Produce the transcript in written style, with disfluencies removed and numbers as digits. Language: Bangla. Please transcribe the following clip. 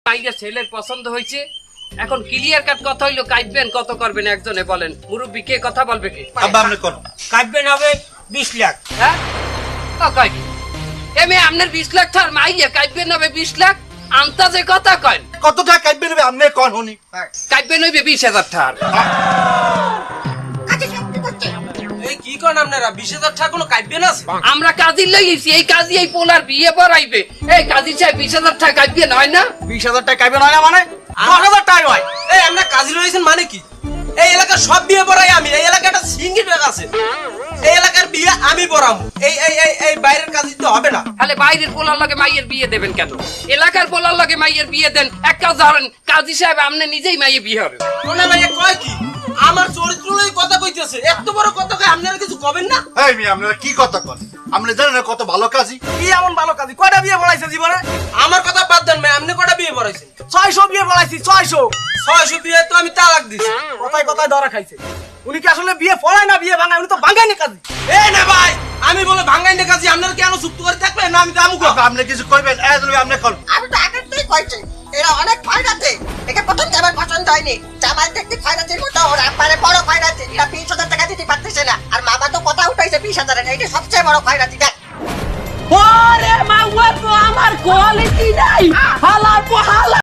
মাইয়া ছেলের পছন্দ হয়েছে, এখন ক্লিয়ার কাট কথা হইলো কাটবেন কত করবেন একজনে বলেন। মুরব্বী কে কথা বলবে কে? আব্বা আপনি কোন কাটবেন হবে 20 লাখ। হ্যাঁ কয় এমে আপনার 20 লাখ থার মাইয়া কাটবেন হবে 20 লাখ আন্তাজে কথা কয়। কত টাকা কাটবে নেবে আপনি কোন হনি? কাটবেন হইবে 20,000 টাকা। এই কি কোন আপনারা 20,000 টাকা কোনো কাটবেন আছে? আমরা কাজী লইছি, এই কাজী এই পোলার বিয়ে পড়াইবে। এই কাজী সাহেব 20,000 টাকা কাটবেন হয় না? 20,000 টাকা কাটবে হয় না মানে 10,000 টাকা হয়। এই আমরা কাজী রয়েছেন মানে কি? এই এলাকার সব বিয়ে পড়াই আমি। এই এলাকাটা সিঙ্গি টাকা আছে, এই এলাকার বিয়ে আমি পড়াবো। এই এই এই এই বাইরের কাজই তো হবে না। তাহলে বাইরের পোলার লগে মাইয়ের বিয়ে দেবেন কেন? এলাকার পোলার লগে মাইয়ের বিয়ে দেন। এক কাজ ধরেন কাজী সাহেব আপনি নিজেই মাইয়ে বিয়ে হবে। কোনে ভাইয়া কয় কি? আমার চরিত্র লই কথা কইতেছে। এত বড় কথা কই আপনারা কিছু কবেন না? এই মি আপনারা কি কথা কন? আপনি জানেন না কত ভালো কাজী? কি এমন ভালো কাজী? কয়টা বিয়ে পড়াইছে জীবনে? আমার কথা বাদ দেন ভাই, আপনি কয়টা বিয়ে পড়াইছেন? 600 বিয়ে পড়াইছি 600। 600 বিয়ে তো আমি তালাক দিছি। কথায় কথায় ধরা খাইছে। উনি কি আসলে বিয়ে পড়ায় না বিয়ে ভাঙায়? উনি তো ভাঙায়নি কাজী। এই না ভাই, আমি বলে ভাঙ্গাইনে কাজী আপনারা কেন চুপ করে থাকবেন? না আমি জামু গো। আব্বা আপনি কিছু কইবেন? এই তুমি আপনি কোন? আমি তো আগের থেকেই কইছি এরা অনেক খয়রাতে। একে প্রথম আমার পছন্দ হয়নি। জামাই দেখতে খয়রাতির মতো, ওর আব্বারে বড় খয়রাতি। এরা 20,000 টাকা দিতে পারতেছে না, আর মামা তো কথা উঠাইছে 20,000 টাকা। এটা সবচেয়ে বড় খয়রাতি। দেখ ওরে মাওয়া তো আমার কোয়ালিটি নাই। হালা পোহালা